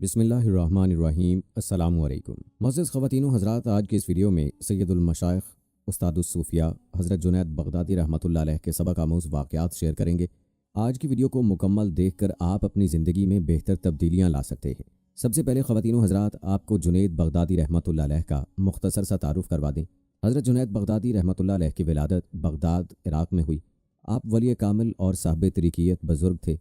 بسم اللہ الرحمن الرحیم۔ السلام علیکم معزز خواتین و حضرات، آج کے اس ویڈیو میں سید المشائخ استاد الصوفیہ حضرت جنید بغدادی رحمۃ اللہ علیہ کے سبق آموز واقعات شیئر کریں گے۔ آج کی ویڈیو کو مکمل دیکھ کر آپ اپنی زندگی میں بہتر تبدیلیاں لا سکتے ہیں۔ سب سے پہلے خواتین و حضرات، آپ کو جنید بغدادی رحمۃ اللہ علیہ کا مختصر سا تعارف کروا دیں۔ حضرت جنید بغدادی رحمۃ اللہ علیہ کی ولادت بغداد عراق میں ہوئی۔ آپ ولی کامل اور صاحب طریقیت بزرگ تھے۔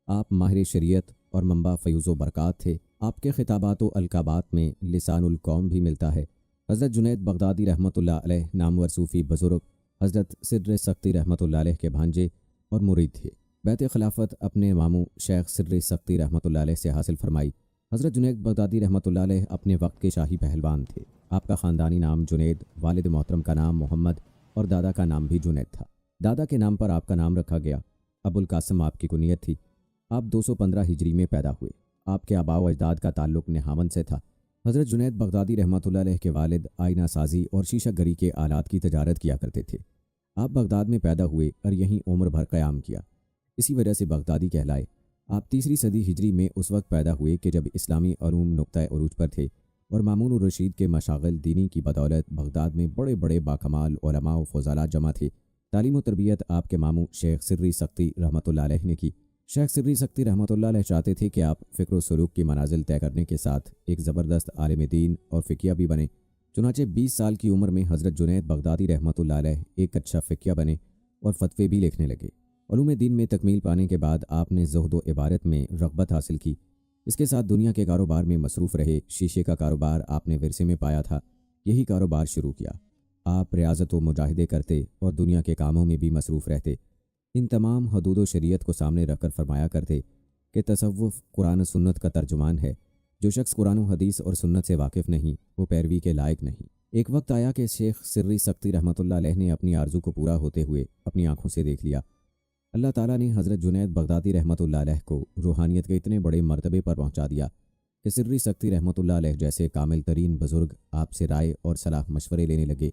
آپ ماہر شریعت اور منبع فیوز و برکات تھے۔ آپ کے خطابات و القابات میں لسان القوم بھی ملتا ہے۔ حضرت جنید بغدادی رحمۃ اللہ علیہ نامور صوفی بزرگ حضرت سر سختی رحمۃ اللہ علیہ کے بھانجے اور مرید تھے۔ بیت خلافت اپنے ماموں شیخ سر سختی رحمۃ اللہ علیہ سے حاصل فرمائی۔ حضرت جنید بغدادی رحمۃ اللہ علیہ اپنے وقت کے شاہی پہلوان تھے۔ آپ کا خاندانی نام جنید، والد محترم کا نام محمد اور دادا کا نام بھی جنید تھا۔ دادا کے نام پر آپ کا نام رکھا گیا۔ ابو القاسم آپ کی کنیت تھی۔ آپ 215 ہجری میں پیدا ہوئے۔ آپ کے آباء و اجداد کا تعلق نہاون سے تھا۔ حضرت جنید بغدادی رحمۃ اللہ علیہ کے والد آئینہ سازی اور شیشہ گری کے آلات کی تجارت کیا کرتے تھے۔ آپ بغداد میں پیدا ہوئے اور یہیں عمر بھر قیام کیا، اسی وجہ سے بغدادی کہلائے۔ آپ تیسری صدی ہجری میں اس وقت پیدا ہوئے کہ جب اسلامی علوم نقطہ عروج پر تھے اور مامون الرشید کے مشاغل دینی کی بدولت بغداد میں بڑے بڑے باکمال علماء و فضلاء جمع تھے۔ تعلیم و تربیت آپ کے ماموں شیخ سری سختی رحمۃ اللہ علیہ نے کی۔ شیخ سری سختی رحمۃ اللہ علیہ چاہتے تھے کہ آپ فکر و سلوک کی منازل طے کرنے کے ساتھ ایک زبردست عالم دین اور فقیہ بھی بنے۔ چنانچہ 20 سال کی عمر میں حضرت جنید بغدادی رحمۃ اللہ علیہ ایک اچھا فقیہ بنے اور فتوے بھی لکھنے لگے۔ علوم دین میں تکمیل پانے کے بعد آپ نے زہد و عبادت میں رغبت حاصل کی۔ اس کے ساتھ دنیا کے کاروبار میں مصروف رہے۔ شیشے کا کاروبار آپ نے ورثے میں پایا تھا، یہی کاروبار شروع کیا۔ آپ ریاضت و مجاہدے کرتے اور دنیا کے کاموں میں بھی مصروف رہتے۔ ان تمام حدود و شریعت کو سامنے رکھ کر فرمایا کرتے کہ تصوف قرآن و سنت کا ترجمان ہے۔ جو شخص قرآن و حدیث اور سنت سے واقف نہیں، وہ پیروی کے لائق نہیں۔ ایک وقت آیا کہ شیخ سری سختی رحمۃ اللہ علیہ نے اپنی آرزو کو پورا ہوتے ہوئے اپنی آنکھوں سے دیکھ لیا۔ اللہ تعالیٰ نے حضرت جنید بغدادی رحمۃ اللہ علیہ کو روحانیت کے اتنے بڑے مرتبے پر پہنچا دیا کہ سری سختی رحمۃ اللہ علیہ جیسے کامل ترین بزرگ آپ سے رائے اور صلاح مشورے لینے لگے۔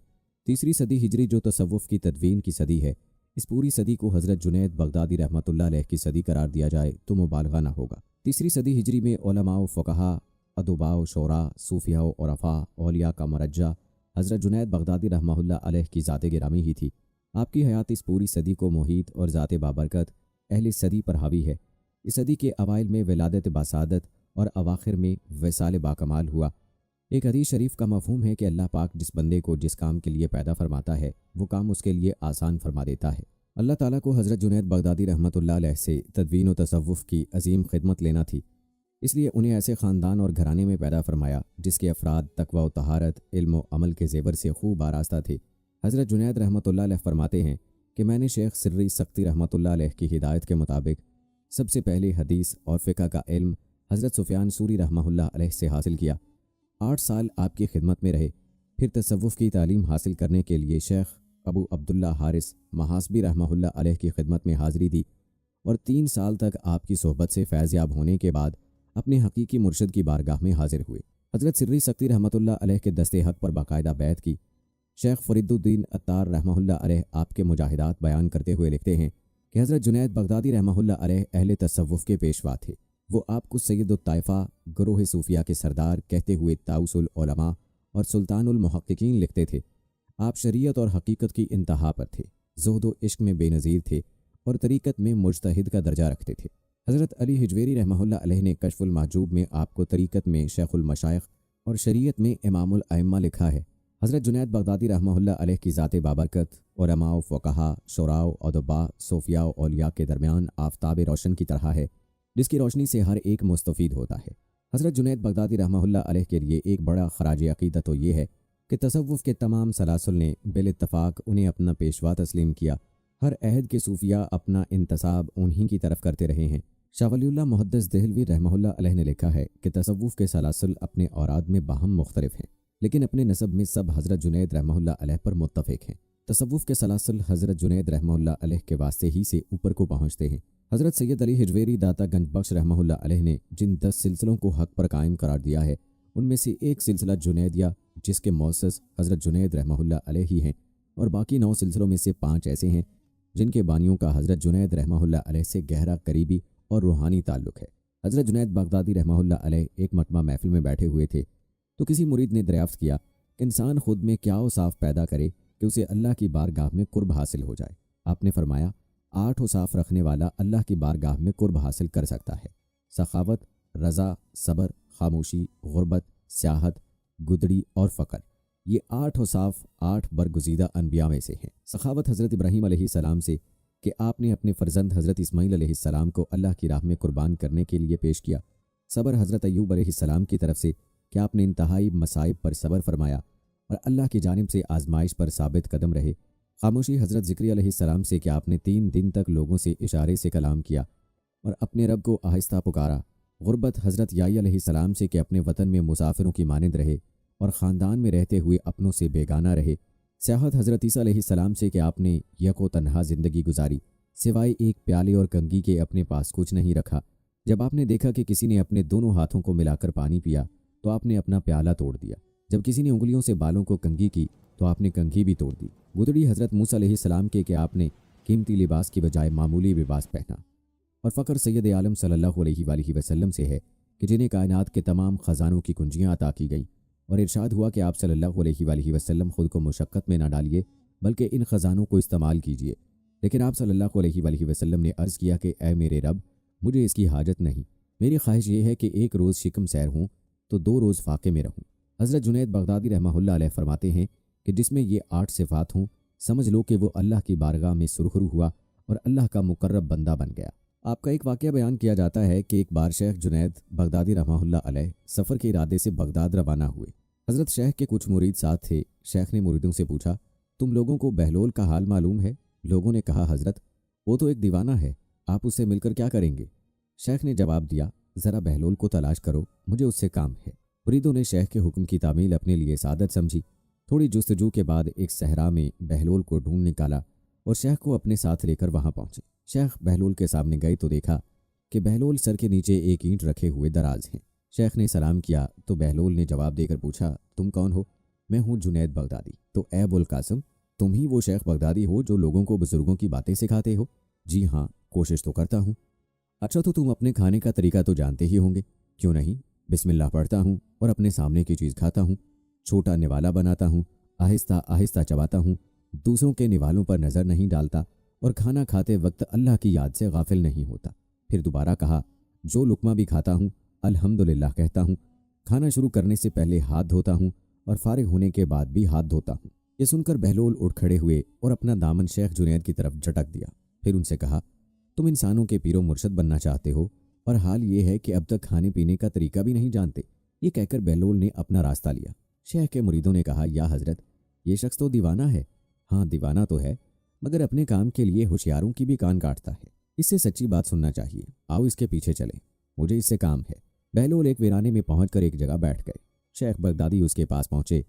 تیسری صدی ہجری جو تصوف کی تدوین کی صدی ہے، اس پوری صدی کو حضرت جنید بغدادی رحمۃ اللہ علیہ کی صدی قرار دیا جائے تو مبالغہ نہ ہوگا۔ تیسری صدی ہجری میں علماء و فقہاء، ادباء و شعراء، صوفیاء و عرفاء، اولیاء کا مرجع حضرت جنید بغدادی رحمہ اللہ علیہ کی ذات گرامی ہی تھی۔ آپ کی حیات اس پوری صدی کو محیط اور ذات بابرکت اہل صدی پر حاوی ہے۔ اس صدی کے اوائل میں ولادت باسعادت اور اواخر میں وصال باکمال ہوا۔ ایک حدیث شریف کا مفہوم ہے کہ اللہ پاک جس بندے کو جس کام کے لیے پیدا فرماتا ہے، وہ کام اس کے لیے آسان فرما دیتا ہے۔ اللہ تعالیٰ کو حضرت جنید بغدادی رحمۃ اللہ علیہ سے تدوین و تصوف کی عظیم خدمت لینا تھی، اس لیے انہیں ایسے خاندان اور گھرانے میں پیدا فرمایا جس کے افراد تقوی و طہارت، علم و عمل کے زیور سے خوب آراستہ تھے۔ حضرت جنید رحمۃ اللہ علیہ فرماتے ہیں کہ میں نے شیخ سری سختی رحمۃ اللہ علیہ کی ہدایت کے مطابق سب سے پہلے حدیث اور فقہ کا علم حضرت سفیان ثوری رحمہ اللہ علیہ سے حاصل کیا۔ 8 سال آپ کی خدمت میں رہے، پھر تصوف کی تعلیم حاصل کرنے کے لیے شیخ ابو عبداللہ حارث محاسبی رحمہ اللہ علیہ کی خدمت میں حاضری دی اور 3 سال تک آپ کی صحبت سے فیض یاب ہونے کے بعد اپنے حقیقی مرشد کی بارگاہ میں حاضر ہوئے۔ حضرت سری سختی رحمۃ اللہ علیہ کے دست حق پر باقاعدہ بیعت کی۔ شیخ فرید الدین عطار رحمہ اللہ علیہ آپ کے مجاہدات بیان کرتے ہوئے لکھتے ہیں کہ حضرت جنید بغدادی رحمہ اللہ علیہ اہل تصوف کے پیشوا تھے۔ وہ آپ کو سید الطائفہ گروہ صوفیہ کے سردار کہتے ہوئے طاؤس العلماء اور سلطان المحققین لکھتے تھے۔ آپ شریعت اور حقیقت کی انتہا پر تھے، زہد و عشق میں بے نظیر تھے اور طریقت میں مجتہد کا درجہ رکھتے تھے۔ حضرت علی حجویری رحمہ اللہ علیہ نے کشف المحجوب میں آپ کو طریقت میں شیخ المشائخ اور شریعت میں امام الائمہ لکھا ہے۔ حضرت جنید بغدادی رحمہ اللہ علیہ کی ذات بابرکت علماء و فقہاء، شعراء و ادباء، صوفیاء و اولیاء کے درمیان آفتاب روشن کی طرح ہے جس کی روشنی سے ہر ایک مستفید ہوتا ہے۔ حضرت جنید بغدادی رحمہ اللہ علیہ کے لیے ایک بڑا خراج عقیدت تو یہ ہے کہ تصوف کے تمام سلاسل نے بالاتفاق انہیں اپنا پیشوا تسلیم کیا۔ ہر عہد کے صوفیاء اپنا انتساب انہی کی طرف کرتے رہے ہیں۔ شاہ ولی اللہ محدث دہلوی رحمہ اللہ علیہ نے لکھا ہے کہ تصوف کے سلاسل اپنے اوراد میں باہم مختلف ہیں، لیکن اپنے نسب میں سب حضرت جنید رحمہ اللہ علیہ پر متفق ہیں۔ تصوف کے سلاسل حضرت جنید رحمہ اللہ علیہ کے واسطے ہی سے اوپر کو پہنچتے ہیں۔ حضرت سید علی حجویری داتا گنج بخش رحمہ اللہ علیہ نے جن 10 سلسلوں کو حق پر قائم قرار دیا ہے، ان میں سے ایک سلسلہ جنیدیہ جس کے مؤسس حضرت جنید رحمہ اللہ علیہ ہی ہیں، اور باقی 9 سلسلوں میں سے 5 ایسے ہیں جن کے بانیوں کا حضرت جنید رحمہ اللہ علیہ سے گہرا قریبی اور روحانی تعلق ہے۔ حضرت جنید بغدادی رحمہ اللہ علیہ ایک مٹمع محفل میں بیٹھے ہوئے تھے تو کسی مرید نے دریافت کیا کہ انسان خود میں کیا اوصاف پیدا کرے کہ اسے اللہ کی بارگاہ میں قرب حاصل ہو جائے۔ آپ نے فرمایا 8 اوصاف رکھنے والا اللہ کی بارگاہ میں قرب حاصل کر سکتا ہے: سخاوت، رضا، صبر، خاموشی، غربت، سیاحت، گدڑی اور فقر۔ یہ 8 اوصاف 8 برگزیدہ انبیاء میں سے ہیں۔ سخاوت حضرت ابراہیم علیہ السلام سے کہ آپ نے اپنے فرزند حضرت اسماعیل علیہ السلام کو اللہ کی راہ میں قربان کرنے کے لیے پیش کیا۔ صبر حضرت ایوب علیہ السلام کی طرف سے کہ آپ نے انتہائی مصائب پر صبر فرمایا اور اللہ کی جانب سے آزمائش پر ثابت قدم رہے۔ خاموشی حضرت ذکری علیہ السلام سے کہ آپ نے 3 دن تک لوگوں سے اشارے سے کلام کیا اور اپنے رب کو آہستہ پکارا۔ غربت حضرت یحییٰ علیہ السلام سے کہ اپنے وطن میں مسافروں کی مانند رہے اور خاندان میں رہتے ہوئے اپنوں سے بیگانہ رہے۔ سیاحت حضرت عیسیٰ علیہ السلام سے کہ آپ نے یک و تنہا زندگی گزاری، سوائے ایک پیالے اور کنگھی کے اپنے پاس کچھ نہیں رکھا۔ جب آپ نے دیکھا کہ کسی نے اپنے دونوں ہاتھوں کو ملا کر پانی پیا تو آپ نے اپنا پیالہ توڑ دیا۔ جب کسی نے انگلیوں سے بالوں کو کنگھی کی تو آپ نے کنگھی بھی توڑ دی۔ گدڑی حضرت موسیٰ علیہ السلام کے کہ آپ نے قیمتی لباس کی بجائے معمولی لباس پہنا۔ اور فقر سید عالم صلی اللہ علیہ وآلہ وسلم سے ہے کہ جنہیں کائنات کے تمام خزانوں کی کنجیاں عطا کی گئیں، اور ارشاد ہوا کہ آپ صلی اللہ علیہ وآلہ وسلم خود کو مشقت میں نہ ڈالیے بلکہ ان خزانوں کو استعمال کیجیے۔ لیکن آپ صلی اللہ علیہ وآلہ وسلم نے عرض کیا کہ اے میرے رب، مجھے اس کی حاجت نہیں، میری خواہش یہ ہے کہ 1 روز شکم سیر ہوں تو 2 روز فاقے میں رہوں۔ حضرت جنید بغدادی رحمہ اللہ علیہ فرماتے ہیں کہ جس میں یہ 8 صفات ہوں، سمجھ لو کہ وہ اللہ کی بارگاہ میں سرخرو ہوا اور اللہ کا مقرب بندہ بن گیا۔ آپ کا ایک واقعہ بیان کیا جاتا ہے کہ ایک بار شیخ جنید بغدادی رحمہ اللہ علیہ سفر کے ارادے سے بغداد روانہ ہوئے۔ حضرت شیخ کے کچھ مرید ساتھ تھے۔ شیخ نے مریدوں سے پوچھا، تم لوگوں کو بہلول کا حال معلوم ہے؟ لوگوں نے کہا، حضرت وہ تو ایک دیوانہ ہے، آپ اس سے مل کر کیا کریں گے؟ شیخ نے جواب دیا، ذرا بہلول کو تلاش کرو، مجھے اس سے کام ہے۔ مریدوں نے شیخ کے حکم کی تعمیل اپنے لیے سعادت سمجھی۔ تھوڑی جستجو کے بعد ایک صحرا میں بہلول کو ڈھونڈ نکالا اور شیخ کو اپنے ساتھ لے کر وہاں پہنچے۔ شیخ بہلول کے سامنے گئے تو دیکھا کہ بہلول سر کے نیچے ایک اینٹ رکھے ہوئے دراز ہیں۔ شیخ نے سلام کیا تو بہلول نے جواب دے کر پوچھا، تم کون ہو؟ میں ہوں جنید بغدادی۔ تو اے ابوالقاسم، تم ہی وہ شیخ بغدادی ہو جو لوگوں کو بزرگوں کی باتیں سکھاتے ہو؟ جی ہاں، کوشش تو کرتا ہوں۔ اچھا تو تم اپنے کھانے کا طریقہ تو جانتے ہی ہوں گے؟ کیوں نہیں، بسم اللہ پڑھتا ہوں اور اپنے سامنے کی چیز کھاتا ہوں، چھوٹا نوالا بناتا ہوں، آہستہ آہستہ چباتا ہوں، دوسروں کے نوالوں پر نظر نہیں ڈالتا اور کھانا کھاتے وقت اللہ کی یاد سے غافل نہیں ہوتا۔ پھر دوبارہ کہا، جو لقمہ بھی کھاتا ہوں الحمدللہ کہتا ہوں، کھانا شروع کرنے سے پہلے ہاتھ دھوتا ہوں اور فارغ ہونے کے بعد بھی ہاتھ دھوتا ہوں۔ یہ سن کر بہلول اٹھ کھڑے ہوئے اور اپنا دامن شیخ جنید کی طرف جھٹک دیا۔ پھر ان سے کہا، تم انسانوں کے پیر و مرشد بننا چاہتے ہو اور حال یہ ہے کہ اب تک کھانے پینے کا طریقہ بھی نہیں جانتے۔ یہ کہہ کر بہلول نے اپنا راستہ لیا۔ شیخ کے مریدوں نے کہا، یا حضرت، یہ شخص تو دیوانہ ہے۔ ہاں دیوانہ تو ہے، مگر اپنے کام کے لیے ہوشیاروں کی بھی کان کاٹتا ہے، اس سے سچی بات سننا چاہیے، آؤ اس کے پیچھے چلیں، مجھے اس سے کام ہے۔ بہلول ایک ویرانے میں پہنچ کر ایک جگہ بیٹھ گئے۔ شیخ بغدادی اس کے پاس پہنچے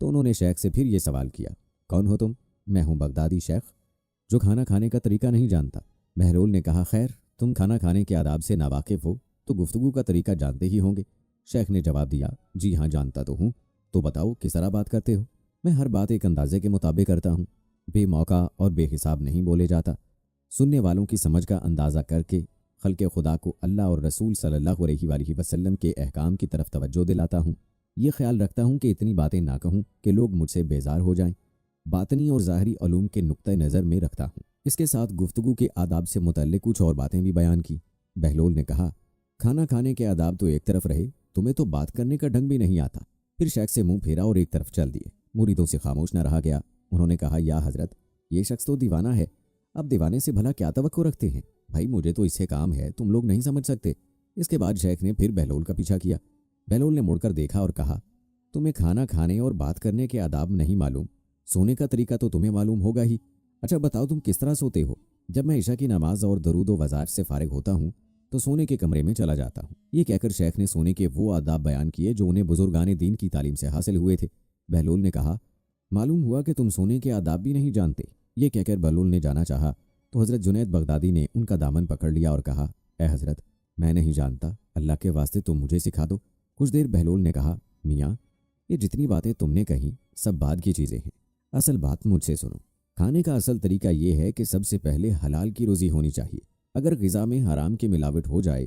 تو انہوں نے شیخ سے پھر یہ سوال کیا، کون ہو تم؟ میں ہوں بغدادی شیخ، جو کھانا کھانے کا طریقہ نہیں جانتا۔ بہلول نے کہا، خیر تم کھانا کھانے کے آداب سے ناواقف ہو تو گفتگو کا طریقہ جانتے ہی ہوں گے۔ شیخ نے جواب دیا، جی ہاں جانتا تو ہوں، تو بتاؤ کس طرح بات کرتے ہو؟ میں ہر بات ایک اندازے کے مطابق کرتا ہوں، بے موقع اور بے حساب نہیں بولے جاتا، سننے والوں کی سمجھ کا اندازہ کر کے خلق خدا کو اللہ اور رسول صلی اللہ علیہ وآلہ وسلم کے احکام کی طرف توجہ دلاتا ہوں۔ یہ خیال رکھتا ہوں کہ اتنی باتیں نہ کہوں کہ لوگ مجھ سے بیزار ہو جائیں، باطنی اور ظاہری علوم کے نقطہ نظر میں رکھتا ہوں۔ اس کے ساتھ گفتگو کے آداب سے متعلق کچھ اور باتیں بھی بیان کی۔ بہلول نے کہا، کھانا کھانے کے آداب تو ایک طرف رہے، تمہیں تو بات کرنے کا ڈھنگ بھی نہیں آتا۔ پھر شیخ سے منہ پھیرا اور ایک طرف چل دیے۔ مریدوں سے خاموش نہ رہا گیا۔ انہوں نے کہا، یا حضرت، یہ شخص تو دیوانہ ہے، اب دیوانے سے بھلا کیا توقع رکھتے ہیں؟ بھائی مجھے تو اس سے کام ہے، تم لوگ نہیں سمجھ سکتے۔ اس کے بعد شیخ نے پھر بہلول کا پیچھا کیا۔ بہلول نے مڑ کر دیکھا اور کہا، تمہیں کھانا کھانے اور بات کرنے کے آداب نہیں معلوم، سونے کا طریقہ تو تمہیں معلوم ہوگا ہی۔ اچھا بتاؤ تم کس طرح سوتے ہو؟ جب میں عشاء کی نماز اور درود و وظائف سے فارغ ہوتا ہوں تو سونے کے کمرے میں چلا جاتا ہوں۔ یہ کہہ کر شیخ نے سونے کے وہ آداب بیان کیے جو انہیں بزرگان دین کی تعلیم سے حاصل ہوئے تھے۔ بہلول نے کہا، معلوم ہوا کہ تم سونے کے آداب بھی نہیں جانتے۔ یہ کہہ کر بہلول نے جانا چاہا تو حضرت جنید بغدادی نے ان کا دامن پکڑ لیا اور کہا، اے حضرت، میں نہیں جانتا، اللہ کے واسطے تم مجھے سکھا دو۔ کچھ دیر بہلول نے کہا، میاں یہ جتنی باتیں تم نے کہیں سب بعد کی چیزیں ہیں، اصل بات مجھ سے سنو۔ کھانے کا اصل طریقہ یہ ہے کہ سب سے پہلے حلال کی روزی ہونی چاہیے۔ اگر غذا میں حرام کی ملاوٹ ہو جائے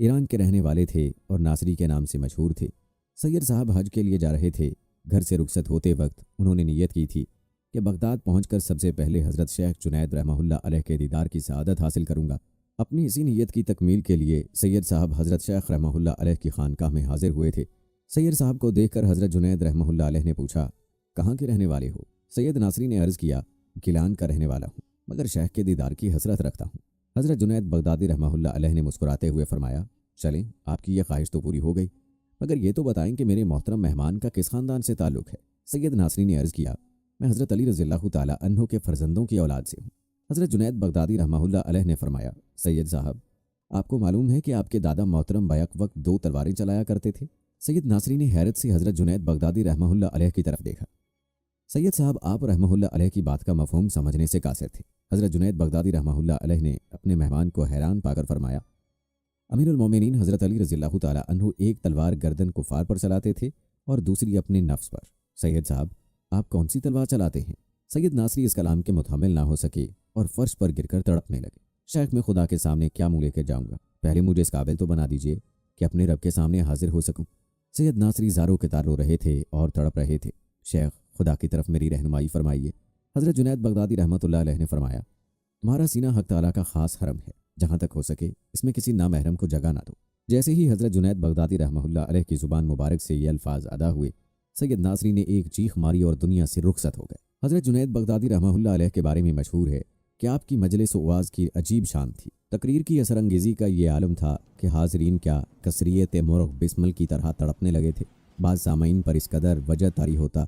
ایران کے رہنے والے تھے اور ناصری کے نام سے مشہور تھے۔ سید صاحب حج کے لیے جا رہے تھے۔ گھر سے رخصت ہوتے وقت انہوں نے نیت کی تھی کہ بغداد پہنچ کر سب سے پہلے حضرت شیخ جنید رحمہ اللہ علیہ کے دیدار کی سعادت حاصل کروں گا۔ اپنی اسی نیت کی تکمیل کے لیے سید صاحب حضرت شیخ رحمہ اللہ علیہ کی خانقاہ میں حاضر ہوئے تھے۔ سید صاحب کو دیکھ کر حضرت جنید رحمہ اللہ علیہ نے پوچھا، کہاں کے رہنے والے ہو؟ سید ناصری نے عرض کیا، گیلان کا رہنے والا ہوں، مگر شیخ کے دیدار کی حسرت رکھتا ہوں۔ حضرت جنید بغدادی رحمہ اللہ علیہ نے مسکراتے ہوئے فرمایا، چلیں، آپ کی یہ خواہش تو پوری ہو گئی، مگر یہ تو بتائیں کہ میرے محترم مہمان کا کس خاندان سے تعلق ہے؟ سید ناصری نے عرض کیا، میں حضرت علی رضی اللہ تعالیٰ عنہ کے فرزندوں کی اولاد سے ہوں۔ حضرت جنید بغدادی رحمہ اللہ علیہ نے فرمایا، سید صاحب، آپ کو معلوم ہے کہ آپ کے دادا محترم بیک وقت 2 تلواریں چلایا کرتے تھے؟ سید ناصری نے حیرت سے حضرت جنید بغدادی رحمہ اللہ علیہ کی طرف دیکھا۔ سید صاحب آپ رحمہ اللہ علیہ کی بات کا مفہوم سمجھنے سے قاصر تھے۔ حضرت جنید بغدادی رحمہ اللہ علیہ نے اپنے مہمان کو حیران پا کر فرمایا، امیر المومنین حضرت علی رضی اللہ تعالیٰ عنہ ایک تلوار گردن کفار پر چلاتے تھے اور دوسری اپنے نفس پر۔ سید صاحب، آپ کون سی تلوار چلاتے ہیں؟ سید ناصری اس کلام کے متحمل نہ ہو سکے اور فرش پر گر کر تڑپنے لگے۔ شیخ، میں خدا کے سامنے کیا منہ لے کر جاؤں گا؟ پہلے مجھے اس قابل تو بنا دیجئے کہ اپنے رب کے سامنے حاضر ہو سکوں۔ سید ناصری زاروں کے تار رو رہے تھے اور تڑپ رہے تھے۔ شیخ، خدا کی طرف میری رہنمائی فرمائیے۔ حضرت جنید بغدادی رحمۃ اللہ علیہ نے فرمایا، تمہارا سینہ حق تعالیٰ کا خاص حرم ہے، جہاں تک ہو سکے اس میں کسی نامحرم کو جگہ نہ دو۔ جیسے ہی حضرت جنید بغدادی رحمہ اللہ علیہ کی زبان مبارک سے یہ الفاظ ادا ہوئے، سید ناصری نے ایک چیخ ماری اور دنیا سے رخصت ہو گئے۔ حضرت جنید بغدادی رحمہ اللہ علیہ کے بارے میں مشہور ہے کہ آپ کی مجلس و اعواز کی عجیب شان تھی۔ تقریر کی اثر انگیزی کا یہ عالم تھا کہ حاضرین کیا کثریت مرغ بسمل کی طرح تڑپنے لگے تھے۔ بعض سامعین پر اس قدر وجع طاری ہوتا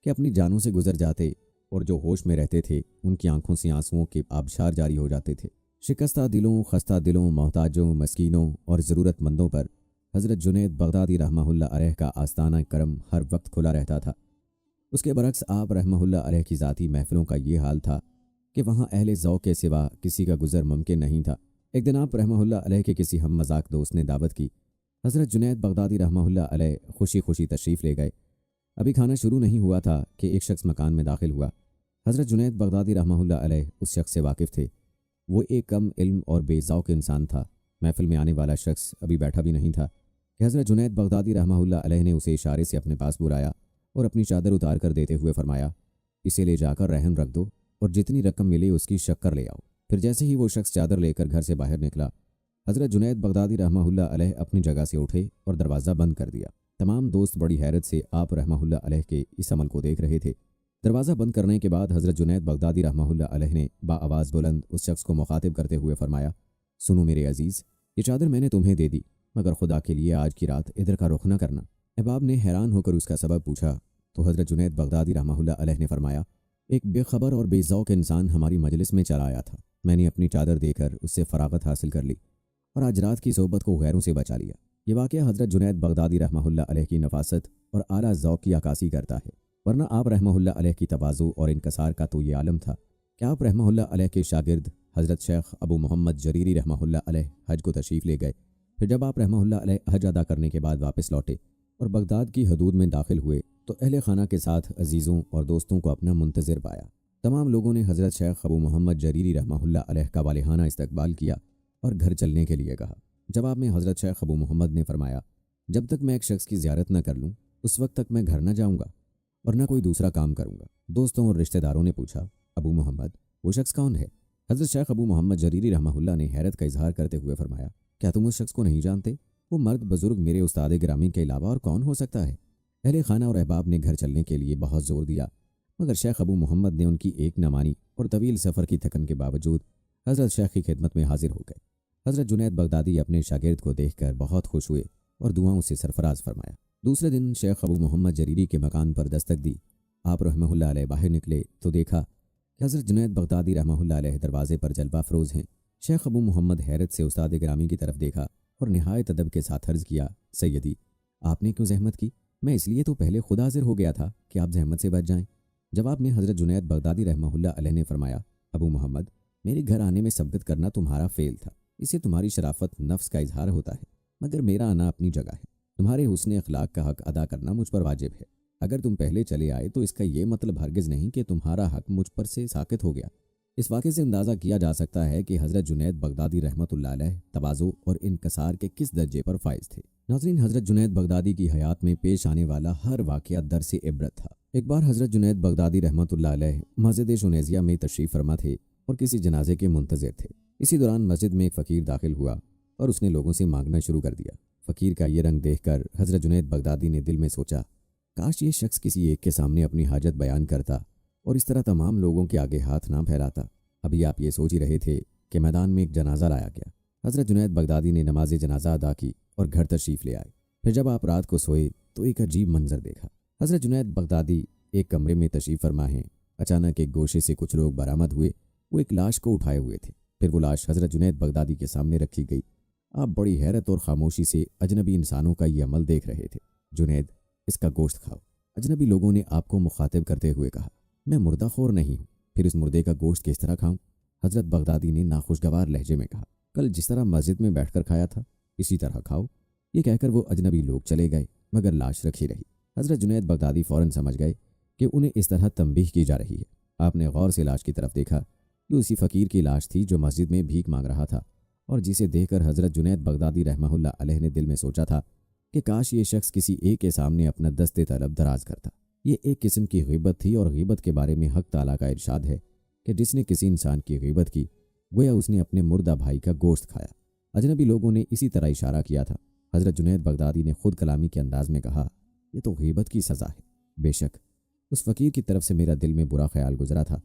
کہ اپنی جانوں سے گزر جاتے، اور جو ہوش میں رہتے تھے ان کی آنکھوں سے آنسوؤں کے آبشار جاری ہو جاتے تھے۔ شکستہ دلوں، خستہ دلوں، محتاجوں، مسکینوں اور ضرورت مندوں پر حضرت جنید بغدادی رحمہ اللہ علیہ کا آستانہ کرم ہر وقت کھلا رہتا تھا۔ اس کے برعکس آپ رحمہ اللہ علیہ کی ذاتی محفلوں کا یہ حال تھا کہ وہاں اہل ذوق کے سوا کسی کا گزر ممکن نہیں تھا۔ ایک دن آپ رحمہ اللہ علیہ کے کسی ہم مذاق دوست نے دعوت کی۔ حضرت جنید بغدادی رحمہ اللہ علیہ خوشی خوشی تشریف لے گئے۔ ابھی کھانا شروع نہیں ہوا تھا کہ ایک شخص مکان میں داخل ہوا۔ حضرت جنید بغدادی رحمہ اللہ علیہ اس شخص سے واقف تھے۔ وہ ایک کم علم اور بے ذوق انسان تھا۔ محفل میں آنے والا شخص ابھی بیٹھا بھی نہیں تھا کہ حضرت جنید بغدادی رحمہ اللہ علیہ نے اسے اشارے سے اپنے پاس بلایا اور اپنی چادر اتار کر دیتے ہوئے فرمایا، اسے لے جا کر رہن رکھ دو اور جتنی رقم ملے اس کی شکر لے آؤ۔ پھر جیسے ہی وہ شخص چادر لے کر گھر سے باہر نکلا، حضرت جنید بغدادی رحمہ اللہ علیہ اپنی جگہ سے اٹھے اور دروازہ بند کر دیا۔ تمام دوست بڑی حیرت سے آپ رحمہ اللہ علیہ کے اس عمل کو دیکھ رہے تھے۔ دروازہ بند کرنے کے بعد حضرت جنید بغدادی رحمہ اللہ علیہ نے آواز بلند اس شخص کو مخاطب کرتے ہوئے فرمایا، سنو میرے عزیز، یہ چادر میں نے تمہیں دے دی، مگر خدا کے لیے آج کی رات ادھر کا رخ نہ کرنا۔ احباب نے حیران ہو کر اس کا سبب پوچھا تو حضرت جنید بغدادی رحمہ اللہ علیہ نے فرمایا، ایک بے خبر اور بے ذوق انسان ہماری مجلس میں چلا آیا تھا۔ میں نے اپنی چادر دے کر اس سے فراغت حاصل کر لی اور آج رات کی صحبت کو غیروں سے بچا لیا۔ یہ واقعہ حضرت جنید بغدادی رحمہ اللہ علیہ کی نفاست اور اعلیٰ ذوق کی عکاسی کرتا ہے، ورنہ آپ رحمہ اللہ علیہ کی تواضع اور انکسار کا تو یہ عالم تھا کہ آپ رحمہ اللہ علیہ کے شاگرد حضرت شیخ ابو محمد جریری رحمہ اللہ علیہ حج کو تشریف لے گئے۔ پھر جب آپ رحمہ اللہ علیہ حج ادا کرنے کے بعد واپس لوٹے اور بغداد کی حدود میں داخل ہوئے تو اہل خانہ کے ساتھ عزیزوں اور دوستوں کو اپنا منتظر پایا۔ تمام لوگوں نے حضرت شیخ ابو محمد جریری رحمہ اللہ علیہ کا والہانہ استقبال کیا اور گھر چلنے کے لیے کہا۔ جواب میں حضرت شیخ ابو محمد نے فرمایا، جب تک میں ایک شخص کی زیارت نہ کر لوں اس وقت تک میں گھر نہ جاؤں گا اور نہ کوئی دوسرا کام کروں گا۔ دوستوں اور رشتہ داروں نے پوچھا، ابو محمد، وہ شخص کون ہے؟ حضرت شیخ ابو محمد جریری رحمہ اللہ نے حیرت کا اظہار کرتے ہوئے فرمایا، کیا تم اس شخص کو نہیں جانتے؟ وہ مرد بزرگ میرے استاد گرامی کے علاوہ اور کون ہو سکتا ہے؟ اہل خانہ اور احباب نے گھر چلنے کے لیے بہت زور دیا، مگر شیخ ابو محمد نے ان کی ایک نہ مانی اور طویل سفر کی تھکن کے باوجود حضرت شیخ کی خدمت میں حاضر ہو گئے۔ حضرت جنید بغدادی اپنے شاگرد کو دیکھ کر بہت خوش ہوئے اور دعاؤں سے سرفراز فرمایا۔ دوسرے دن شیخ ابو محمد جریری کے مکان پر دستک دی۔ آپ رحمہ اللہ علیہ باہر نکلے تو دیکھا کہ حضرت جنید بغدادی رحمہ اللہ علیہ دروازے پر جلوہ افروز ہیں۔ شیخ ابو محمد حیرت سے استاد گرامی کی طرف دیکھا اور نہایت ادب کے ساتھ عرض کیا، سیدی، آپ نے کیوں زحمت کی؟ میں اس لیے تو پہلے خود حاضر ہو گیا تھا کہ آپ زحمت سے بچ جائیں۔ جواب میں حضرت جنید بغدادی رحمہ اللہ علیہ نے فرمایا، ابو محمد، میرے گھر آنے میں سبقت کرنا تمہارا فعل تھا، اسے تمہاری شرافت نفس کا اظہار ہوتا ہے، مگر میرا آنا اپنی جگہ ہے۔ تمہارے حسن اخلاق کا حق ادا کرنا مجھ پر واجب ہے۔ اگر تم پہلے چلے آئے تو اس کا یہ مطلب ہرگز نہیں کہ تمہارا حق مجھ پر سے ساقط ہو گیا۔ اس واقعے سے اندازہ کیا جا سکتا ہے کہ حضرت جنید بغدادی رحمۃ اللہ علیہ تواضع اور انکسار کے کس درجے پر فائز تھے۔ ناظرین، حضرت جنید بغدادی کی حیات میں پیش آنے والا ہر واقعہ درس عبرت تھا۔ ایک بار حضرت جنید بغدادی رحمۃ اللہ علیہ مسجد شنیزیہ میں تشریف فرما تھے اور کسی جنازے کے منتظر تھے۔ اسی دوران مسجد میں ایک فقیر داخل ہوا اور اس نے لوگوں سے مانگنا شروع کر دیا۔ فقیر کا یہ رنگ دیکھ کر حضرت جنید بغدادی نے دل میں سوچا، کاش یہ شخص کسی ایک کے سامنے اپنی حاجت بیان کرتا اور اس طرح تمام لوگوں کے آگے ہاتھ نہ پھیلاتا۔ ابھی آپ یہ سوچ ہی رہے تھے کہ میدان میں ایک جنازہ لایا گیا۔ حضرت جنید بغدادی نے نماز جنازہ ادا کی اور گھر تشریف لے آئے۔ پھر جب آپ رات کو سوئے تو ایک عجیب منظر دیکھا۔ حضرت جنید بغدادی ایک کمرے میں تشریف فرما ہیں، اچانک ایک گوشے سے کچھ لوگ برآمد ہوئے۔ وہ ایک لاش کو اٹھائے ہوئے تھے۔ پھر وہ لاش حضرت جنید بغدادی کے سامنے رکھی گئی۔ آپ بڑی حیرت اور خاموشی سے اجنبی انسانوں کا یہ عمل دیکھ رہے تھے۔ جنید، اس کا گوشت کھاؤ۔ اجنبی لوگوں نے آپ کو مخاطب کرتے ہوئے کہا، میں مردہ خور نہیں ہوں، پھر اس مردے کا گوشت کس طرح کھاؤں؟ حضرت بغدادی نے ناخوشگوار لہجے میں کہا، کل جس طرح مسجد میں بیٹھ کر کھایا تھا اسی طرح کھاؤ۔ یہ کہہ کر وہ اجنبی لوگ چلے گئے، مگر لاش رکھی رہی۔ حضرت جنید بغدادی فوراً سمجھ گئے کہ انہیں اس طرح تنبیہ کی جا رہی ہے۔ آپ نے غور سے لاش کی طرف دیکھا۔ یہ اسی فقیر کی لاش تھی جو مسجد میں بھیک مانگ رہا تھا، اور جسے دیکھ کر حضرت جنید بغدادی رحمہ اللہ علیہ نے دل میں سوچا تھا کہ کاش یہ شخص کسی ایک کے سامنے اپنا دست طلب دراز کرتا۔ یہ ایک قسم کی غیبت تھی، اور غیبت کے بارے میں حق تعالیٰ کا ارشاد ہے کہ جس نے کسی انسان کی غیبت کی گویا اس نے اپنے مردہ بھائی کا گوشت کھایا۔ اجنبی لوگوں نے اسی طرح اشارہ کیا تھا۔ حضرت جنید بغدادی نے خود کلامی کے انداز میں کہا، یہ تو غیبت کی سزا ہے۔ بے شک اس فقیر کی طرف سے میرا دل میں برا خیال گزرا تھا،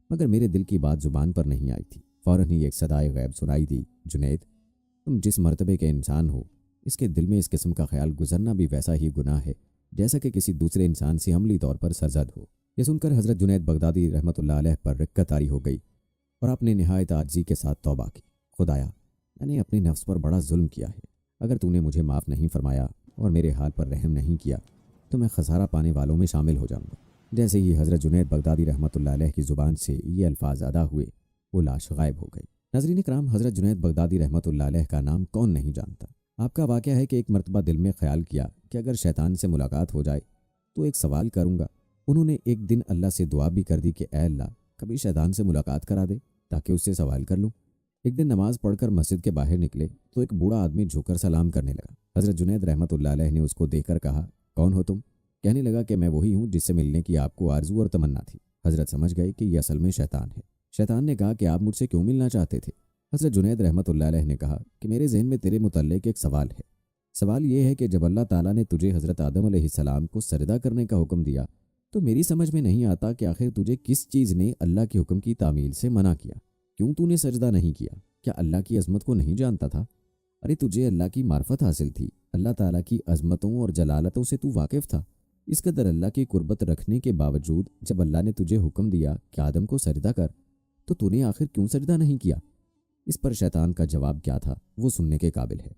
مگر میرے دل کی بات زبان پر نہیں آئی تھی۔ فوراً ہی ایک صدائے غیب سنائی دی، جنید، تم جس مرتبے کے انسان ہو، اس کے دل میں اس قسم کا خیال گزرنا بھی ویسا ہی گناہ ہے جیسا کہ کسی دوسرے انسان سے عملی طور پر سرزد ہو۔ یہ سن کر حضرت جنید بغدادی رحمۃ اللہ علیہ پر رکت طاری ہو گئی اور آپ نے نہایت عاجزی کے ساتھ توبہ کی، خدایا، میں نے اپنے نفس پر بڑا ظلم کیا ہے۔ اگر تو نے مجھے معاف نہیں فرمایا اور میرے حال پر رحم نہیں کیا تو میں خسارہ پانے والوں میں شامل ہو جاؤں گا۔ جیسے ہی حضرت جنید بغدادی رحمۃ اللہ علیہ کی زبان سے یہ الفاظ ادا ہوئے، وہ لاش غائب ہو گئی۔ ناظرین کرام، حضرت جنید بغدادی رحمۃ اللہ علیہ کا نام کون نہیں جانتا؟ آپ کا واقعہ ہے کہ ایک مرتبہ دل میں خیال کیا کہ اگر شیطان سے ملاقات ہو جائے تو ایک سوال کروں گا۔ انہوں نے ایک دن اللہ سے دعا بھی کر دی کہ اے اللہ، کبھی شیطان سے ملاقات کرا دے تاکہ اس سے سوال کر لوں۔ ایک دن نماز پڑھ کر مسجد کے باہر نکلے تو ایک بوڑھا آدمی جھک کر سلام کرنے لگا۔ حضرت جنید رحمۃ اللہ علیہ نے اس کو دیکھ کر کہا، کون ہو تم؟ کہنے لگا کہ میں وہی ہوں جس سے ملنے کی آپ کو آرزو اور تمنا تھی۔ حضرت سمجھ گئے کہ یہ اصل میں شیطان ہے۔ شیطان نے کہا کہ آپ مجھ سے کیوں ملنا چاہتے تھے؟ حضرت جنید رحمۃ اللہ علیہ نے کہا کہ میرے ذہن میں تیرے متعلق ایک سوال ہے۔ سوال یہ ہے کہ جب اللہ تعالیٰ نے تجھے حضرت آدم علیہ السلام کو سجدہ کرنے کا حکم دیا تو میری سمجھ میں نہیں آتا کہ آخر تجھے کس چیز نے اللہ کے حکم کی تعمیل سے منع کیا؟ کیوں تو نے سجدہ نہیں کیا؟ کیا اللہ کی عظمت کو نہیں جانتا تھا؟ ارے تجھے اللہ کی معرفت حاصل تھی، اللہ تعالیٰ کی عظمتوں اور جلالتوں سے تو واقف تھا۔ اس قدر اللہ کی قربت رکھنے کے باوجود جب اللہ نے تجھے حکم دیا کہ آدم کو سجدہ کر تو تو نے آخر کیوں سجدہ نہیں کیا؟ اس پر شیطان کا جواب کیا تھا وہ سننے کے قابل ہے۔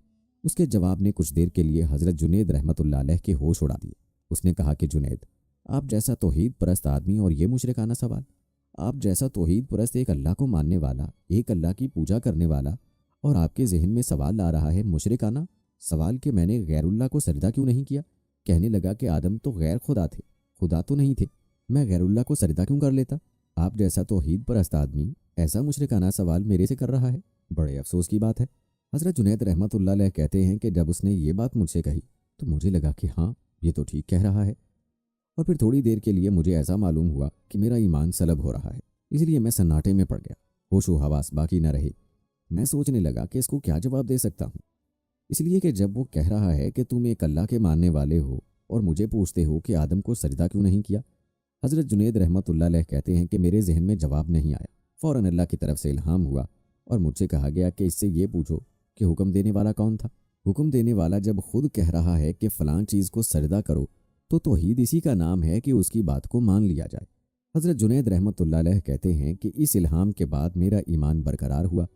اس کے جواب نے کچھ دیر کے لیے حضرت جنید رحمۃ اللہ علیہ کے ہوش اڑا دیے۔ اس نے کہا کہ جنید، آپ جیسا توحید پرست آدمی اور یہ مشرکانہ سوال، آپ جیسا توحید پرست ایک اللہ کو ماننے والا، ایک اللہ کی پوجا کرنے والا، اور آپ کے ذہن میں سوال آ رہا ہے مشرکانہ سوال کہ میں نے غیر اللہ کو سجدہ کیوں نہیں کیا؟ کہنے لگا کہ آدم تو غیر خدا تھے، خدا تو نہیں تھے، میں غیر اللہ کو سجدہ کیوں کر لیتا؟ آپ جیسا توحید پرست آدمی ایسا مشرکانہ سوال میرے سے کر رہا ہے، بڑے افسوس کی بات ہے۔ حضرت جنید رحمۃ اللہ علیہ کہتے ہیں کہ جب اس نے یہ بات مجھ سے کہی تو مجھے لگا کہ ہاں یہ تو ٹھیک کہہ رہا ہے، اور پھر تھوڑی دیر کے لیے مجھے ایسا معلوم ہوا کہ میرا ایمان سلب ہو رہا ہے۔ اس لیے میں سناٹے میں پڑ گیا، ہوش و حواس باقی نہ رہے۔ میں سوچنے لگا کہ اس کو کیا جواب دے سکتا ہوں، اس لیے کہ جب وہ کہہ رہا ہے کہ تم ایک اللہ کے ماننے والے ہو اور مجھے پوچھتے ہو کہ آدم کو سجدہ کیوں نہیں کیا۔ حضرت جنید رحمۃ اللہ علیہ کہتے ہیں کہ میرے ذہن میں جواب نہیں آیا۔ فوراً اللہ کی طرف سے الہام ہوا اور مجھ سے کہا گیا کہ اس سے یہ پوچھو کہ حکم دینے والا کون تھا۔ حکم دینے والا جب خود کہہ رہا ہے کہ فلاں چیز کو سجدہ کرو تو توحید اسی کا نام ہے کہ اس کی بات کو مان لیا جائے۔ حضرت جنید رحمۃ اللہ علیہ کہتے ہیں کہ اس الہام کے بعد میرا ایمان برقرار ہوا،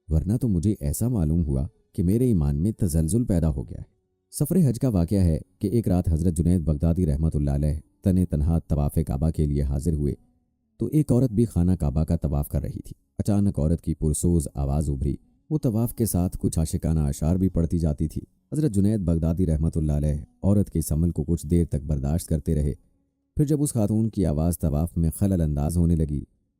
ورنہ تو مجھے ایسا معلوم ہوا کہ میرے ایمان میں تزلزل پیدا ہو گیا ہے۔ سفر حج کا واقعہ ہے کہ ایک رات حضرت جنید بغدادی رحمۃ اللہ علیہ تنہا طواف کعبہ کے لیے حاضر ہوئے تو ایک عورت بھی خانہ کعبہ کا طواف کر رہی تھی۔ اچانک عورت کی پرسوز آواز ابھری، وہ طواف کے ساتھ کچھ عاشقانہ اشعار بھی پڑھتی جاتی تھی۔ حضرت جنید بغدادی رحمۃ اللہ علیہ عورت کے اس عمل کو کچھ دیر تک برداشت کرتے رہے۔ پھر جب اس خاتون کی آواز طواف میں خلل انداز ہونے لگی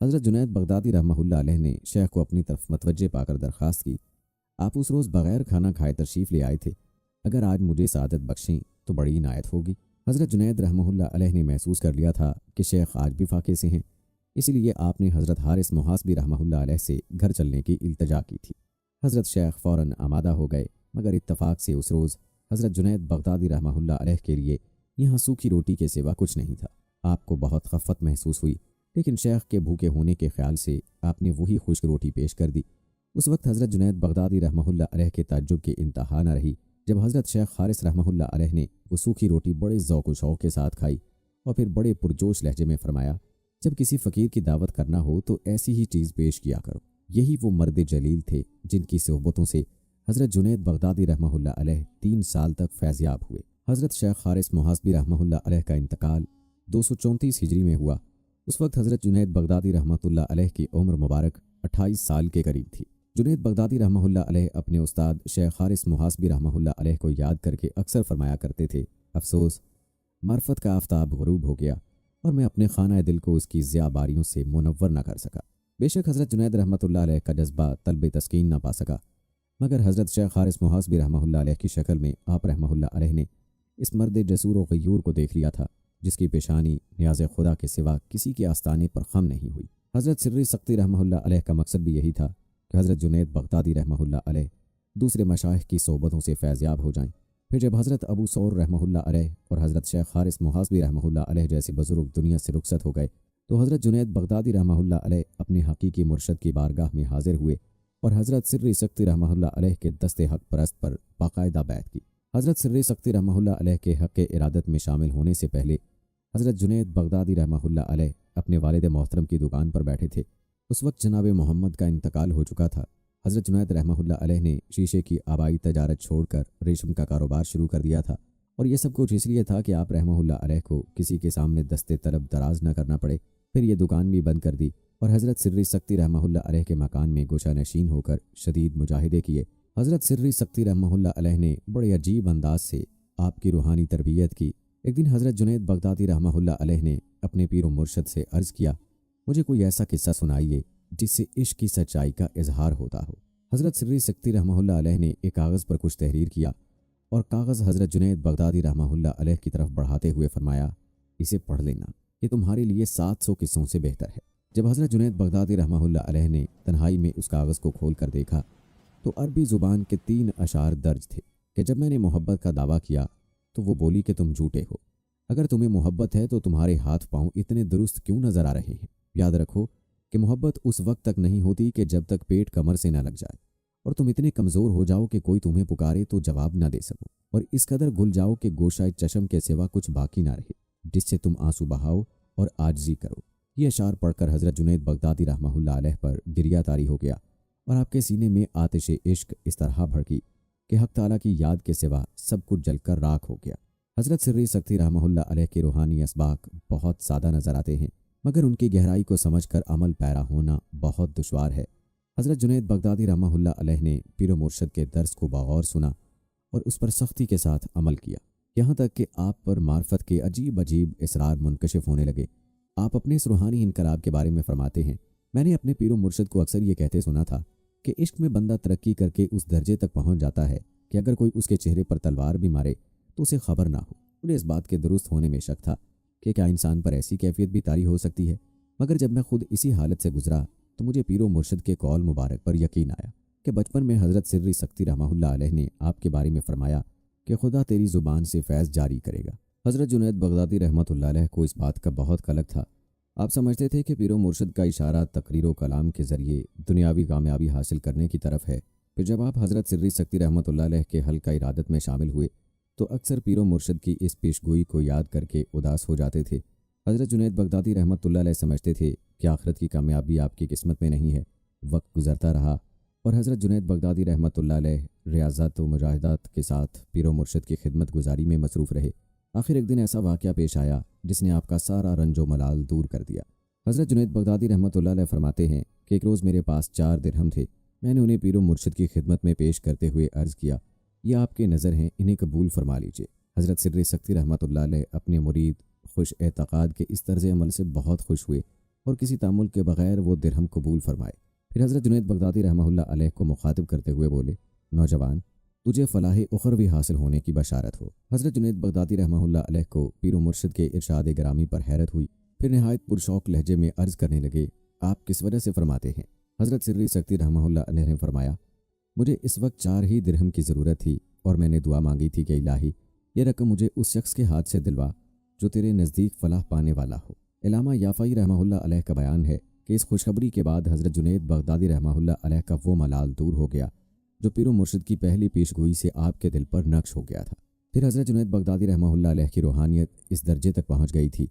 حضرت جنید بغدادی رحمۃ اللہ علیہ نے شیخ کو اپنی طرف متوجہ پا کر درخواست کی، آپ اس روز بغیر کھانا کھائے تشریف لے آئے تھے، اگر آج مجھے سعادت بخشیں تو بڑی عنایت ہوگی۔ حضرت جنید رحمہ اللہ علیہ نے محسوس کر لیا تھا کہ شیخ آج بھی فاقے سے ہیں، اس لیے آپ نے حضرت حارث محاسبی رحمہ اللہ علیہ سے گھر چلنے کی التجا کی تھی۔ حضرت شیخ فوراً آمادہ ہو گئے، مگر اتفاق سے اس روز حضرت جنید بغدادی رحمہ اللہ علیہ کے لیے یہاں سوکھی روٹی کے سوا کچھ نہیں تھا۔ آپ کو بہت خفت محسوس ہوئی، لیکن شیخ کے بھوکے ہونے کے خیال سے آپ نے وہی خشک روٹی پیش کر دی۔ اس وقت حضرت جنید بغدادی رحمہ اللہ علیہ کے تعجب کی انتہا نہ رہی جب حضرت شیخ حارث رحمہ اللہ علیہ نے وہ سوکھی روٹی بڑے ذوق و شوق کے ساتھ کھائی اور پھر بڑے پرجوش لہجے میں فرمایا، جب کسی فقیر کی دعوت کرنا ہو تو ایسی ہی چیز پیش کیا کرو۔ یہی وہ مرد جلیل تھے جن کی صحبتوں سے حضرت جنید بغدادی رحمہ اللہ علیہ 3 سال تک فیضیاب ہوئے۔ حضرت شیخ حارث محاسبی رحمہ اللہ علیہ کا انتقال 234 ہجری میں ہوا۔ اس وقت حضرت جنید بغدادی رحمہ اللہ علیہ کی عمر مبارک 28 سال کے قریب تھی۔ جنید بغدادی رحمہ اللہ علیہ اپنے استاد شیخ حارث محاسبی رحمہ اللہ علیہ کو یاد کر کے اکثر فرمایا کرتے تھے، افسوس معرفت کا آفتاب غروب ہو گیا اور میں اپنے خانہ دل کو اس کی ضیاء باریوں سے منور نہ کر سکا۔ بے شک حضرت جنید رحمہ اللہ علیہ کا جذبہ طلب تسکین نہ پا سکا، مگر حضرت شیخ حارث محاسبی رحمہ اللہ علیہ کی شکل میں آپ رحمہ اللہ علیہ نے اس مرد جسور و غیور کو دیکھ لیا تھا جس کی پیشانی نیاز خدا کے سوا کسی کے آستانے پر خم نہیں ہوئی۔ حضرت سری سختی رحمہ اللہ علیہ کا مقصد بھی یہی تھا کہ حضرت جنید بغدادی رحمہ اللہ علیہ دوسرے مشائخ کی صحبتوں سے فیضیاب ہو جائیں۔ پھر جب حضرت ابو ثور رحمہ اللہ علیہ اور حضرت شیخ حارث محاسبی رحمہ اللہ علیہ جیسے بزرگ دنیا سے رخصت ہو گئے تو حضرت جنید بغدادی رحمہ اللہ علیہ اپنے حقیقی مرشد کی بارگاہ میں حاضر ہوئے اور حضرت سری سختی رحمہ اللہ علیہ کے دست حق پرست پر باقاعدہ بیعت کی۔ حضرت سری سختی رحمہ اللہ علیہ کے حق ارادت میں شامل ہونے سے پہلے حضرت جنید بغدادی رحمہ اللہ علیہ اپنے والد محترم کی دکان پر بیٹھے تھے۔ اس وقت جناب محمد کا انتقال ہو چکا تھا۔ حضرت جنید رحمہ اللہ علیہ نے شیشے کی آبائی تجارت چھوڑ کر ریشم کا کاروبار شروع کر دیا تھا، اور یہ سب کچھ اس لیے تھا کہ آپ رحمہ اللہ علیہ کو کسی کے سامنے دست طلب دراز نہ کرنا پڑے۔ پھر یہ دکان بھی بند کر دی اور حضرت سری سختی رحمہ اللہ علیہ کے مکان میں گوشہ نشین ہو کر شدید مجاہدے کیے۔ حضرت سری سختی رحمہ اللہ علیہ نے بڑے عجیب انداز سے آپ کی روحانی تربیت کی۔ ایک دن حضرت جنید بغدادی رحمہ اللہ علیہ نے اپنے پیر و مرشد سے عرض کیا، مجھے کوئی ایسا قصہ سنائیے جس سے عشق کی سچائی کا اظہار ہوتا ہو۔ حضرت سری سختی رحمہ اللہ علیہ نے ایک کاغذ پر کچھ تحریر کیا اور کاغذ حضرت جنید بغدادی رحمہ اللہ علیہ کی طرف بڑھاتے ہوئے فرمایا، اسے پڑھ لینا، یہ تمہارے لیے 700 قصوں سے بہتر ہے۔ جب حضرت جنید بغدادی رحمہ اللہ علیہ نے تنہائی میں اس کاغذ کو کھول کر دیکھا تو عربی زبان کے 3 اشعار درج تھے کہ جب میں نے محبت کا دعویٰ کیا تو وہ بولی کہ تم جھوٹے ہو، اگر تمہیں محبت ہے تو تمہارے ہاتھ پاؤں اتنے درست کیوں نظر آ رہے ہیں؟ یاد رکھو کہ محبت اس وقت تک نہیں ہوتی کہ جب تک پیٹ کمر سے نہ لگ جائے اور تم اتنے کمزور ہو جاؤ کہ کوئی تمہیں پکارے تو جواب نہ دے سکو، اور اس قدر گل جاؤ کہ گوشہ چشم کے سوا کچھ باقی نہ رہے جس سے تم آنسو بہاؤ اور عاجزی کرو۔ یہ اشعار پڑھ کر حضرت جنید بغدادی رحمہ اللہ علیہ پر گریہ طاری ہو گیا اور آپ کے سینے میں آتش عشق اس طرح بھڑکی کہ حق تعالیٰ کی یاد کے سوا سب کچھ جل کر راکھ ہو گیا۔ حضرت سری سختی رحمہ اللہ علیہ کے روحانی اسباق بہت سادہ نظر آتے ہیں، مگر ان کی گہرائی کو سمجھ کر عمل پیرا ہونا بہت دشوار ہے۔ حضرت جنید بغدادی رحمہ اللہ علیہ نے پیر و مرشد کے درس کو بغور سنا اور اس پر سختی کے ساتھ عمل کیا، یہاں تک کہ آپ پر معرفت کے عجیب اسرار منکشف ہونے لگے۔ آپ اپنے اس روحانی انقلاب کے بارے میں فرماتے ہیں، میں نے اپنے پیر و مرشد کو اکثر یہ کہتے سنا تھا کہ عشق میں بندہ ترقی کر کے اس درجے تک پہنچ جاتا ہے کہ اگر کوئی اس کے چہرے پر تلوار بھی مارے تو اسے خبر نہ ہو۔ مجھے اس بات کے درست ہونے میں شک تھا کہ کیا انسان پر ایسی کیفیت بھی طاری ہو سکتی ہے، مگر جب میں خود اسی حالت سے گزرا تو مجھے پیر و مرشد کے قول مبارک پر یقین آیا کہ بچپن میں حضرت سری سختی رحمہ اللہ علیہ نے آپ کے بارے میں فرمایا کہ خدا تیری زبان سے فیض جاری کرے گا۔ حضرت جنید بغدادی رحمۃ اللہ علیہ کو اس بات کا بہت قلق تھا۔ آپ سمجھتے تھے کہ پیر و مرشد کا اشارہ تقریر و کلام کے ذریعے دنیاوی کامیابی حاصل کرنے کی طرف ہے۔ پھر جب آپ حضرت سری سختی رحمۃ اللہ علیہ کے حلقہ ارادت میں شامل ہوئے تو اکثر پیر و مرشد کی اس پیش گوئی کو یاد کر کے اداس ہو جاتے تھے۔ حضرت جنید بغدادی رحمۃ اللہ علیہ سمجھتے تھے کہ آخرت کی کامیابی آپ کی قسمت میں نہیں ہے۔ وقت گزرتا رہا اور حضرت جنید بغدادی رحمۃ اللہ علیہ ریاضت و مجاہدات کے ساتھ پیر و مرشد کی خدمت گزاری میں مصروف رہے۔ آخر ایک دن ایسا واقعہ پیش آیا جس نے آپ کا سارا رنج و ملال دور کر دیا۔ حضرت جنید بغدادی رحمۃ اللہ علیہ فرماتے ہیں کہ ایک روز میرے پاس 4 درہم تھے۔ میں نے انہیں پیر و مرشد کی خدمت میں پیش کرتے ہوئے عرض کیا، یہ آپ کے نظر ہیں، انہیں قبول فرما لیجیے۔ حضرت سری سختی رحمۃ اللہ علیہ اپنے مرید خوش اعتقاد کے اس طرز عمل سے بہت خوش ہوئے اور کسی تأمل کے بغیر وہ درہم قبول فرمائے۔ پھر حضرت جنید بغدادی رحمہ اللہ علیہ کو مخاطب کرتے ہوئے بولے، نوجوان، تجھے فلاح اخروی حاصل ہونے کی بشارت ہو۔ حضرت جنید بغدادی رحمہ اللہ علیہ کو پیر و مرشد کے ارشاد گرامی پر حیرت ہوئی۔ پھر نہایت پرشوق لہجے میں عرض کرنے لگے، آپ کس وجہ سے فرماتے ہیں؟ حضرت سری سکتی رحمہ اللہ علیہ نے فرمایا، مجھے اس وقت 4 ہی درہم کی ضرورت تھی اور میں نے دعا مانگی تھی کہ الہی یہ رقم مجھے اس شخص کے ہاتھ سے دلوا جو تیرے نزدیک فلاح پانے والا ہو۔ علامہ یافعی رحمہ اللہ علیہ کا بیان ہے کہ اس خوشخبری کے بعد حضرت جنید بغدادی رحمہ اللہ علیہ کا وہ ملال دور ہو گیا جو پیر و مرشد کی پہلی پیش گوئی سے آپ کے دل پر نقش ہو گیا تھا۔ پھر حضرت جنید بغدادی رحمہ اللہ علیہ کی روحانیت اس درجے تک پہنچ گئی تھی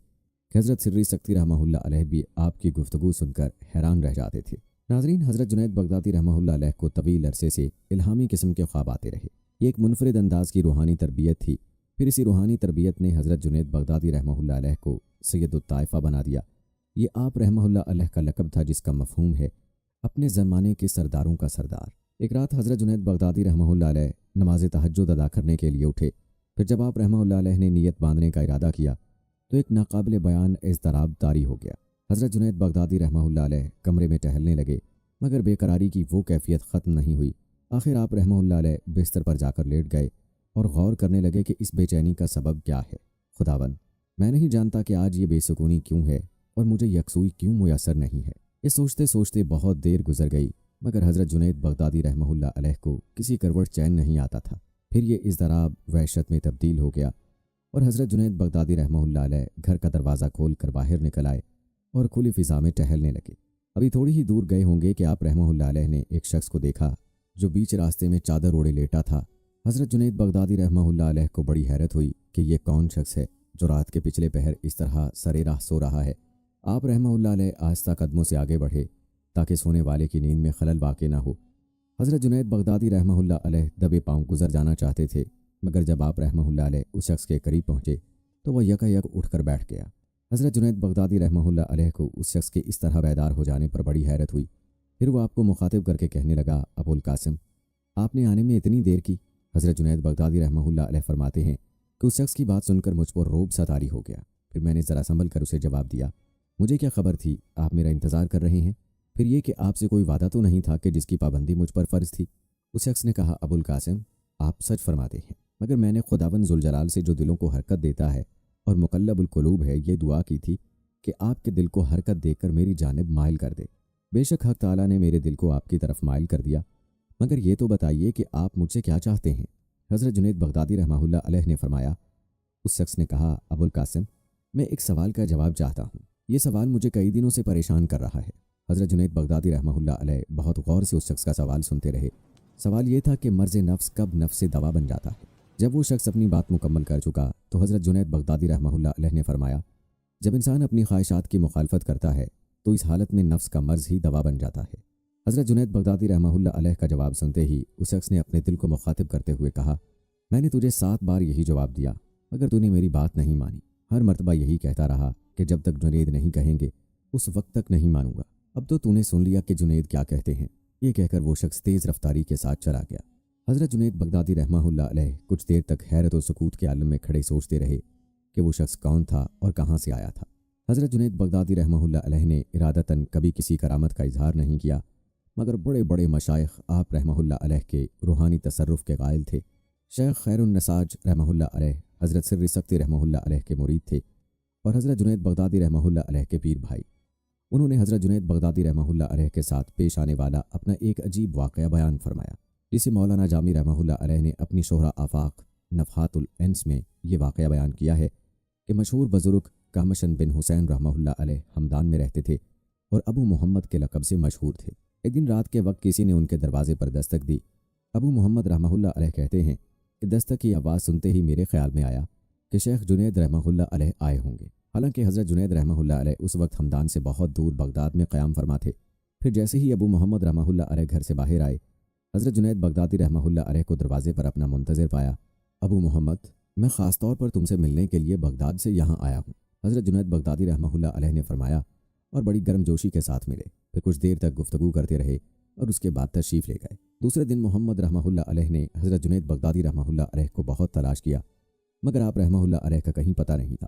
کہ حضرت سری سکتی رحمہ اللہ علیہ بھی آپ کی گفتگو سن کر حیران رہ جاتے تھے۔ ناظرین، حضرت جنید بغدادی رحمہ اللہ علیہ کو طویل عرصے سے الہامی قسم کے خواب آتے رہے۔ یہ ایک منفرد انداز کی روحانی تربیت تھی۔ پھر اسی روحانی تربیت نے حضرت جنید بغدادی رحمہ اللہ علیہ کو سید الطائفہ بنا دیا۔ یہ آپ رحمہ اللہ علیہ کا لقب تھا جس کا مفہوم ہے اپنے زمانے کے سرداروں کا سردار۔ ایک رات حضرت جنید بغدادی رحمہ اللہ علیہ نماز تہجد ادا کرنے کے لیے اٹھے۔ پھر جب آپ رحمہ اللہ علیہ نے نیت باندھنے کا ارادہ کیا تو ایک ناقابل بیان اضطراب طاری ہو گیا۔ حضرت جنید بغدادی رحمہ اللہ علیہ کمرے میں ٹہلنے لگے مگر بے قراری کی وہ کیفیت ختم نہیں ہوئی۔ آخر آپ رحمہ اللہ علیہ بستر پر جا کر لیٹ گئے اور غور کرنے لگے کہ اس بے چینی کا سبب کیا ہے۔ خداوند، میں نہیں جانتا کہ آج یہ بے سکونی کیوں ہے اور مجھے یکسوئی کیوں میسر نہیں ہے۔ یہ سوچتے سوچتے بہت دیر گزر گئی مگر حضرت جنید بغدادی رحمہ اللہ علیہ کو کسی کروٹ چین نہیں آتا تھا۔ پھر یہ اضطراب وحشت میں تبدیل ہو گیا اور حضرت جنید بغدادی رحمہ اللہ علیہ گھر کا دروازہ کھول کر باہر نکل آئے اور کھلی فضا میں ٹہلنے لگے۔ ابھی تھوڑی ہی دور گئے ہوں گے کہ آپ رحمہ اللہ علیہ نے ایک شخص کو دیکھا جو بیچ راستے میں چادر اوڑھے لیٹا تھا۔ حضرت جنید بغدادی رحمہ اللہ علیہ کو بڑی حیرت ہوئی کہ یہ کون شخص ہے جو رات کے پچھلے پہر اس طرح سرے راہ سو رہا ہے۔ آپ رحمہ اللہ علیہ آہستہ قدموں سے آگے بڑھے تاکہ سونے والے کی نیند میں خلل واقع نہ ہو۔ حضرت جنید بغدادی رحمہ اللہ علیہ دبے پاؤں گزر جانا چاہتے تھے مگر جب آپ رحمہ اللہ علیہ اس شخص کے قریب پہنچے تو وہ یک اٹھ کر بیٹھ گیا۔ حضرت جنید بغدادی رحمہ اللہ علیہ کو اس شخص کے اس طرح بیدار ہو جانے پر بڑی حیرت ہوئی۔ پھر وہ آپ کو مخاطب کر کے کہنے لگا، ابو القاسم، آپ نے آنے میں اتنی دیر کی؟ حضرت جنید بغدادی رحمہ اللہ علیہ فرماتے ہیں کہ اس شخص کی بات سن کر مجھ پر رعب سا طاری ہو گیا۔ پھر میں نے ذرا سنبھل کر اسے جواب دیا، مجھے کیا خبر تھی آپ میرا انتظار کر رہے ہیں؟ پھر یہ کہ آپ سے کوئی وعدہ تو نہیں تھا کہ جس کی پابندی مجھ پر فرض تھی؟ اس شخص نے کہا، ابو القاسم، آپ سچ فرماتے ہیں مگر میں نے خداوند ذوالجلال سے جو دلوں کو حرکت دیتا ہے اور مقلب القلوب ہے یہ دعا کی تھی کہ آپ کے دل کو حرکت دے کر میری جانب مائل کر دے۔ بے شک حق تعالیٰ نے میرے دل کو آپ کی طرف مائل کر دیا، مگر یہ تو بتائیے کہ آپ مجھ سے کیا چاہتے ہیں؟ حضرت جنید بغدادی رحمہ اللہ علیہ نے فرمایا۔ اس شخص نے کہا، ابو القاسم، میں ایک سوال کا جواب چاہتا ہوں، یہ سوال مجھے کئی دنوں سے پریشان کر رہا ہے۔ حضرت جنید بغدادی رحمہ اللہ علیہ بہت غور سے اس شخص کا سوال سنتے رہے۔ سوال یہ تھا کہ مرض نفس کب نفس سے دوا بن جاتا ہے؟ جب وہ شخص اپنی بات مکمل کر چکا تو حضرت جنید بغدادی رحمہ اللہ علیہ نے فرمایا، جب انسان اپنی خواہشات کی مخالفت کرتا ہے تو اس حالت میں نفس کا مرض ہی دوا بن جاتا ہے۔ حضرت جنید بغدادی رحمہ اللہ علیہ کا جواب سنتے ہی اس شخص نے اپنے دل کو مخاطب کرتے ہوئے کہا، میں نے تجھے 7 بار یہی جواب دیا مگر تو نے میری بات نہیں مانی۔ ہر مرتبہ یہی کہتا رہا کہ جب تک جنید نہیں کہیں گے اس وقت تک نہیں مانوں گا۔ اب تو نے سن لیا کہ جنید کیا کہتے ہیں۔ یہ کہہ کر وہ شخص تیز رفتاری کے ساتھ چلا گیا۔ حضرت جنید بغدادی رحمہ اللہ علیہ کچھ دیر تک حیرت و سکوت کے عالم میں کھڑے سوچتے رہے کہ وہ شخص کون تھا اور کہاں سے آیا تھا۔ حضرت جنید بغدادی رحمہ اللہ علیہ نے ارادتاً کبھی کسی کرامت کا اظہار نہیں کیا مگر بڑے بڑے مشائخ آپ رحمہ اللہ علیہ کے روحانی تصرف کے قائل تھے۔ شیخ خیر النساج رحمہ اللہ علیہ حضرت سر سکتی رحمہ اللہ علیہ کے مرید تھے اور حضرت جنید بغدادی رحمہ اللہ علیہ کے پیر بھائی۔ انہوں نے حضرت جنید بغدادی رحمہ اللہ علیہ کے ساتھ پیش آنے والا اپنا ایک عجیب واقعہ بیان فرمایا جسے مولانا جامی رحمہ اللہ علیہ نے اپنی شہرہ آفاق نفحات الانس میں یہ واقعہ بیان کیا ہے کہ مشہور بزرگ کامشن بن حسین رحمہ اللہ علیہ ہمدان میں رہتے تھے اور ابو محمد کے لقب سے مشہور تھے۔ ایک دن رات کے وقت کسی نے ان کے دروازے پر دستک دی۔ ابو محمد رحمہ اللہ علیہ کہتے ہیں کہ دستک کی آواز سنتے ہی میرے خیال میں آیا کہ شیخ جنید رحمہ اللہ علیہ آئے ہوں گے، حالانکہ حضرت جنید رحمہ اللہ علیہ اس وقت ہمدان سے بہت دور بغداد میں قیام فرما تھے۔ پھر جیسے ہی ابو محمد رحمہ اللہ علیہ گھر سے باہر آئے، حضرت جنید بغدادی رحمہ اللہ علیہ کو دروازے پر اپنا منتظر پایا۔ ابو محمد، میں خاص طور پر تم سے ملنے کے لیے بغداد سے یہاں آیا ہوں، حضرت جنید بغدادی رحمہ اللہ علیہ نے فرمایا اور بڑی گرم جوشی کے ساتھ ملے۔ پھر کچھ دیر تک گفتگو کرتے رہے اور اس کے بعد تشریف لے گئے۔ دوسرے دن محمد رحمہ اللہ علیہ نے حضرت جنید بغدادی رحمہ اللہ علیہ کو بہت تلاش کیا مگر آپ رحمہ اللہ علیہ کا کہیں پتہ نہیں تھا۔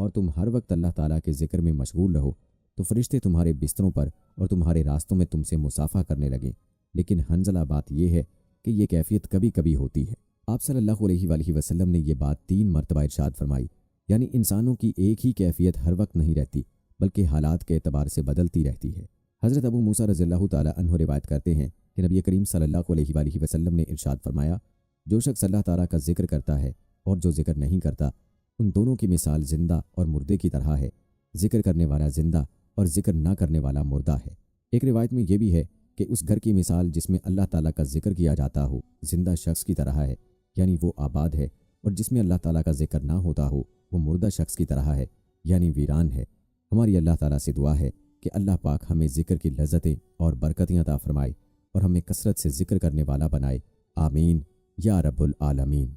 اور تم ہر وقت اللہ تعالیٰ کے ذکر میں مشغول رہو تو فرشتے تمہارے بستروں پر اور تمہارے راستوں میں تم سے مصافحہ کرنے لگیں۔ لیکن حنظلہ بات یہ ہے کہ یہ کیفیت کبھی کبھی ہوتی ہے۔ آپ صلی اللہ علیہ وآلہ وسلم نے یہ بات 3 مرتبہ ارشاد فرمائی، یعنی انسانوں کی ایک ہی کیفیت ہر وقت نہیں رہتی بلکہ حالات کے اعتبار سے بدلتی رہتی ہے۔ حضرت ابو موسیٰ رضی اللہ تعالیٰ عنہ روایت کرتے ہیں کہ نبی کریم صلی اللہ علیہ وآلہ وسلم نے ارشاد فرمایا، جو شخص اللہ تعالیٰ کا ذکر کرتا ہے اور جو ذکر نہیں کرتا، ان دونوں کی مثال زندہ اور مردے کی طرح ہے۔ ذکر کرنے والا زندہ اور ذکر نہ کرنے والا مردہ ہے۔ ایک روایت میں یہ بھی ہے کہ اس گھر کی مثال جس میں اللہ تعالیٰ کا ذکر کیا جاتا ہو زندہ شخص کی طرح ہے، یعنی وہ آباد ہے، اور جس میں اللہ تعالیٰ کا ذکر نہ ہوتا ہو وہ مردہ شخص کی طرح ہے، یعنی ویران ہے۔ ہماری اللہ تعالیٰ سے دعا ہے کہ اللہ پاک ہمیں ذکر کی لذتیں اور برکتیں عطا فرمائے اور ہمیں کثرت سے ذکر کرنے والا بنائے۔ آمین یا رب العالمین۔